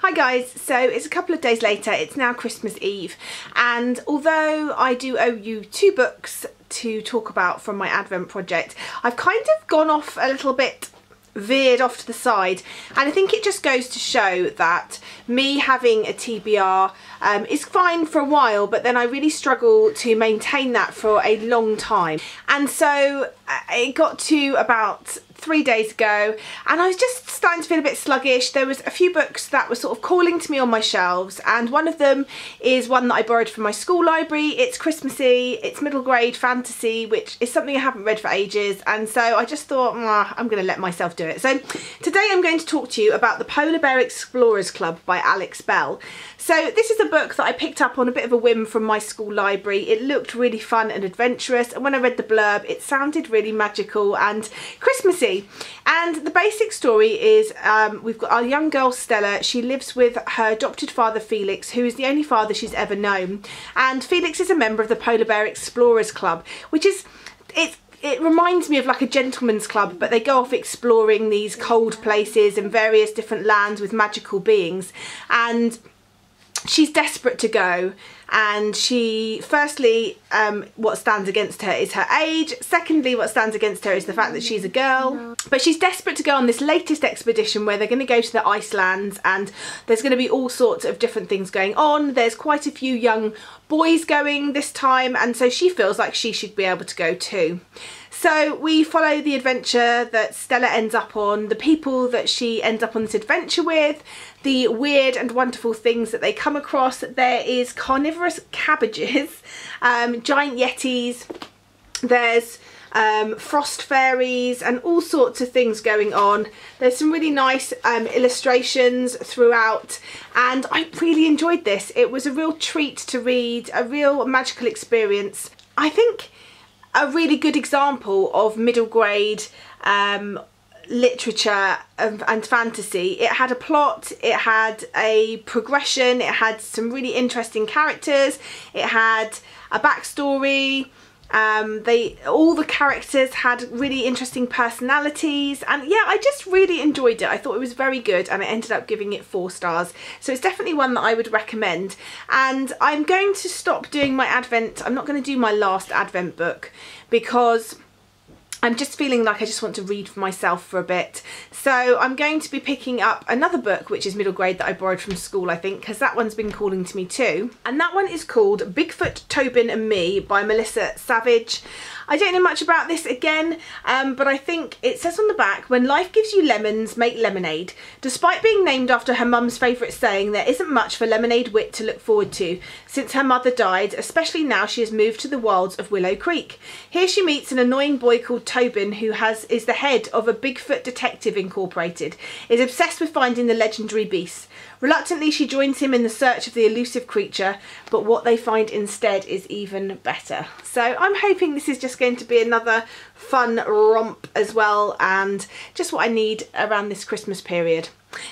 Hi guys, so it's a couple of days later, it's now Christmas Eve, and although I do owe you 2 books to talk about from my Advent project, I've kind of gone off a little bit, veered off to the side, and I think it just goes to show that me having a TBR is fine for a while, but then I really struggle to maintain that for a long time. And so it got to about 3 days ago and I was just starting to feel a bit sluggish. There was a few books that were sort of calling to me on my shelves, and one of them is one that I borrowed from my school library. It's Christmassy, it's middle grade fantasy, which is something I haven't read for ages, and so I just thought I'm going to let myself do it. So today I'm going to talk to you about The Polar Bear Explorers Club by Alex Bell. So this is a book that I picked up on a bit of a whim from my school library. It looked really fun and adventurous, and when I read the blurb it sounded really magical and Christmassy. And the basic story is we've got our young girl Stella. She lives with her adopted father Felix, who is the only father she's ever known, and Felix is a member of the Polar Bear Explorers Club, which is it reminds me of like a gentleman's club, but they go off exploring these cold places and various different lands with magical beings. And she's desperate to go, and she, firstly, what stands against her is her age. Secondly, what stands against her is the fact that she's a girl. But she's desperate to go on this latest expedition where they're going to go to the Icelands, and there's going to be all sorts of different things going on. There's quite a few young boys going this time, and so she feels like she should be able to go too. So we follow the adventure that Stella ends up on, the people that she ends up on this adventure with, the weird and wonderful things that they come across. There is carnivorous cabbages, giant yetis, there's frost fairies and all sorts of things going on. There's some really nice illustrations throughout, and I really enjoyed this. It was a real treat to read, a real magical experience. I think a really good example of middle grade literature and fantasy. It had a plot, it had a progression, it had some really interesting characters, it had a backstory. All the characters had really interesting personalities, and yeah, I just really enjoyed it. I thought it was very good, and I ended up giving it 4 stars. So it's definitely one that I would recommend. And I'm going to stop doing my Advent. I'm not going to do my last Advent book because I'm just feeling like I just want to read for myself for a bit. So I'm going to be picking up another book, which is middle grade, that I borrowed from school, I think, because that one's been calling to me too. And that one is called Bigfoot, Tobin and Me by Melissa Savage. I don't know much about this again, but I think it says on the back, when life gives you lemons, make lemonade. Despite being named after her mum's favourite saying, there isn't much for lemonade wit to look forward to since her mother died, especially now she has moved to the wilds of Willow Creek. Here she meets an annoying boy called Tobin, who is the head of a Bigfoot Detective Incorporated, is obsessed with finding the legendary beasts. Reluctantly, she joins him in the search of the elusive creature, but what they find instead is even better. So I'm hoping this is just going to be another fun romp as well, and just what I need around this Christmas period.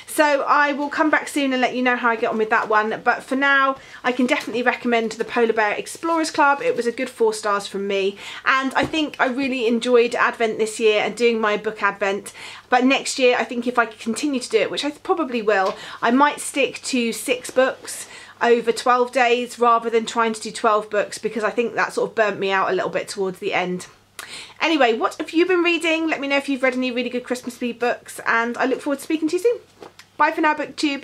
So I will come back soon and let you know how I get on with that one, but for now I can definitely recommend The Polar Bear Explorers Club. It was a good 4 stars from me, and I think I really enjoyed Advent this year and doing my book Advent. But next year, I think if I continue to do it, which I probably will, I might stick to 6 books over 12 days rather than trying to do 12 books, because I think that sort of burnt me out a little bit towards the end. Anyway, what have you been reading? Let me know if you've read any really good Christmas books, and I look forward to speaking to you soon. Bye for now, BookTube.